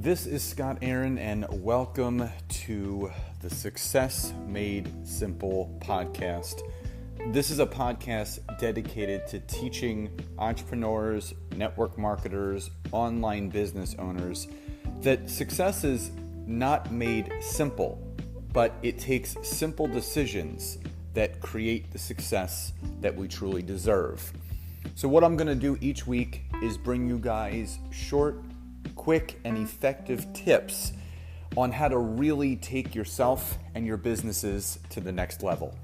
This is Scott Aaron, and welcome to the Success Made Simple podcast. This is a podcast dedicated to teaching entrepreneurs, network marketers, online business owners that success is not made simple, but it takes simple decisions that create the success that we truly deserve. So what I'm going to do each week is bring you guys short, quick, and effective tips on how to really take yourself and your businesses to the next level.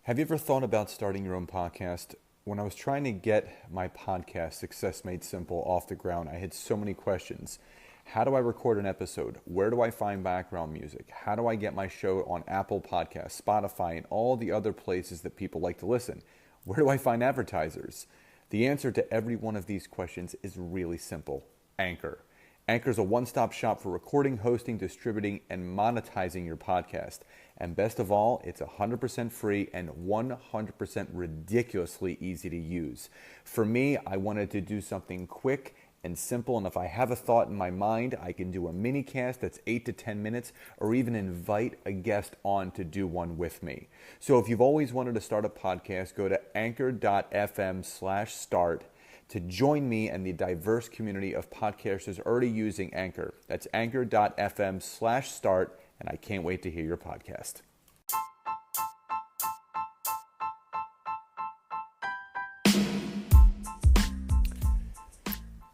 Have you ever thought about starting your own podcast? When I was trying to get my podcast, Success Made Simple, off the ground, I had so many questions. How do I record an episode? Where do I find background music? How do I get my show on Apple Podcasts, Spotify, and all the other places that people like to listen? Where do I find advertisers? The answer to every one of these questions is really simple. Anchor. Anchor is a one-stop shop for recording, hosting, distributing, and monetizing your podcast. And best of all, it's 100% free and 100% ridiculously easy to use. For me, I wanted to do something quick and simple, and if I have a thought in my mind, I can do a mini cast that's 8 to 10 minutes, or even invite a guest on to do one with me. So if you've always wanted to start a podcast, go to anchor.fm/start to join me and the diverse community of podcasters already using Anchor. That's anchor.fm/start, and I can't wait to hear your podcast.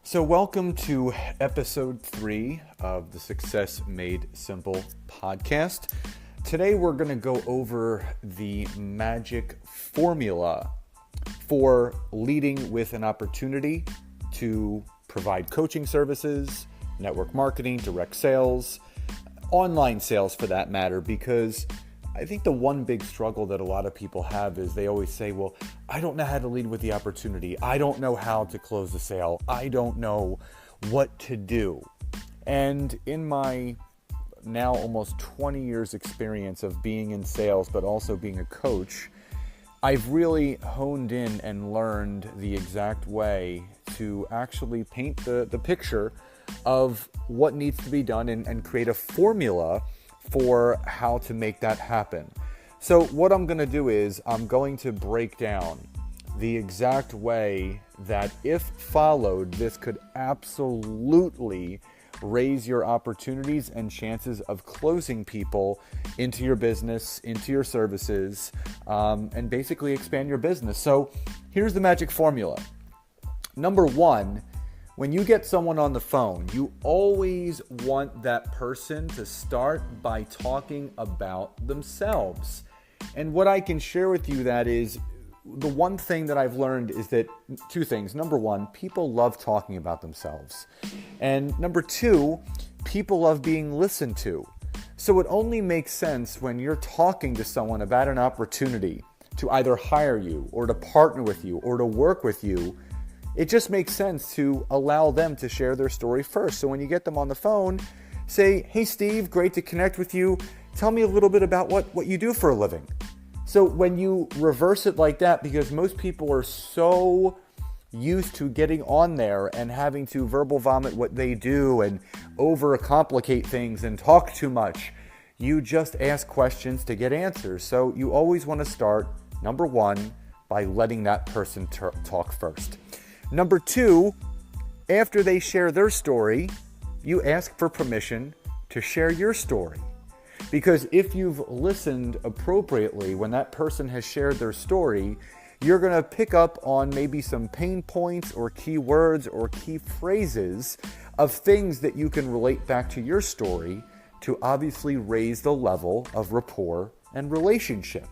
So welcome to episode 3 of the Success Made Simple podcast. Today we're going to go over the magic formula for leading with an opportunity to provide coaching services, network marketing, direct sales, online sales for that matter, because I think the one big struggle that a lot of people have is they always say, well, I don't know how to lead with the opportunity. I don't know how to close the sale. I don't know what to do. And in my now almost 20 years experience of being in sales, but also being a coach, I've really honed in and learned the exact way to actually paint the picture of what needs to be done and create a formula for how to make that happen. So what I'm going to do is I'm going to break down the exact way that, if followed, this could absolutely raise your opportunities and chances of closing people into your business, into your services, and basically expand your business. So here's the magic formula. Number 1, when you get someone on the phone, you always want that person to start by talking about themselves. And what I can share with you that is, the one thing that I've learned is that 2 things. Number 1, people love talking about themselves. And number 2, people love being listened to. So it only makes sense when you're talking to someone about an opportunity to either hire you or to partner with you or to work with you. It just makes sense to allow them to share their story first. So when you get them on the phone, say, hey, Steve, great to connect with you. Tell me a little bit about what you do for a living. So when you reverse it like that, because most people are so used to getting on there and having to verbal vomit what they do and overcomplicate things and talk too much, you just ask questions to get answers. So you always want to start, number 1, by letting that person talk first. Number 2, after they share their story, you ask for permission to share your story. Because if you've listened appropriately when that person has shared their story, you're going to pick up on maybe some pain points or key words or key phrases of things that you can relate back to your story to obviously raise the level of rapport and relationship.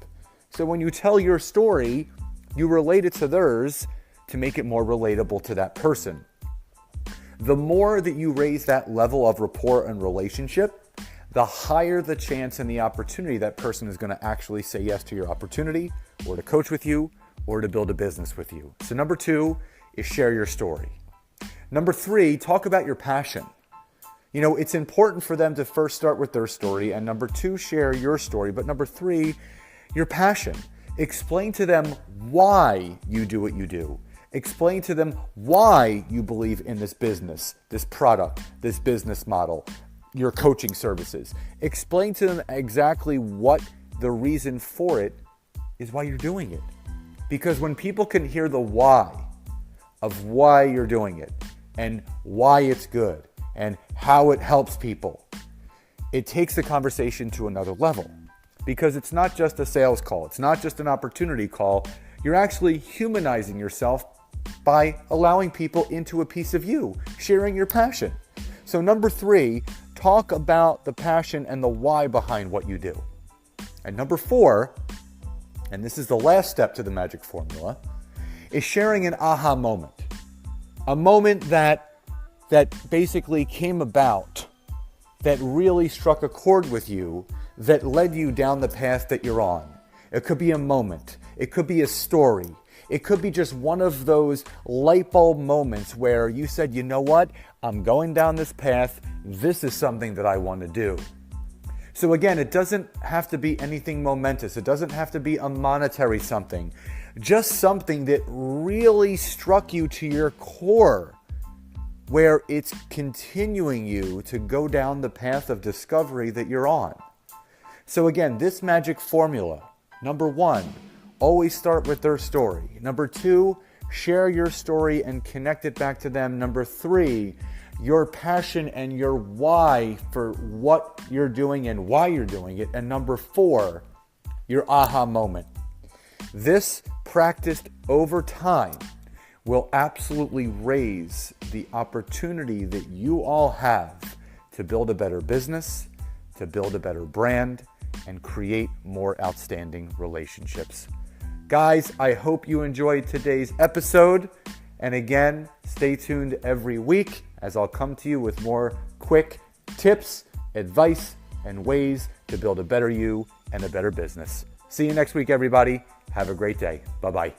So when you tell your story, you relate it to theirs to make it more relatable to that person. The more that you raise that level of rapport and relationship, the higher the chance and the opportunity that person is going to actually say yes to your opportunity or to coach with you or to build a business with you. So number 2 is share your story. Number 3, talk about your passion. You know, it's important for them to first start with their story, and number 2, share your story. But number 3, your passion. Explain to them why you do what you do. Explain to them why you believe in this business, this product, this business model, your coaching services. Explain to them exactly what the reason for it is, why you're doing it. Because when people can hear the why of why you're doing it and why it's good and how it helps people, it takes the conversation to another level. Because it's not just a sales call. It's not just an opportunity call. You're actually humanizing yourself by allowing people into a piece of you, sharing your passion. So number 3, talk about the passion and the why behind what you do. And number 4, and this is the last step to the magic formula, is sharing an aha moment. A moment that basically came about, that really struck a chord with you, that led you down the path that you're on. It could be a moment. It could be a story. It could be just one of those light bulb moments where you said, you know what? I'm going down this path. This is something that I want to do. So again, it doesn't have to be anything momentous. It doesn't have to be a monetary something. Just something that really struck you to your core, where it's continuing you to go down the path of discovery that you're on. So again, this magic formula, number 1, always start with their story. Number 2, share your story and connect it back to them. Number 3, your passion and your why for what you're doing and why you're doing it. And number 4, your aha moment. This practiced over time will absolutely raise the opportunity that you all have to build a better business, to build a better brand, and create more outstanding relationships. Guys, I hope you enjoyed today's episode. And again, stay tuned every week as I'll come to you with more quick tips, advice, and ways to build a better you and a better business. See you next week, everybody. Have a great day. Bye-bye.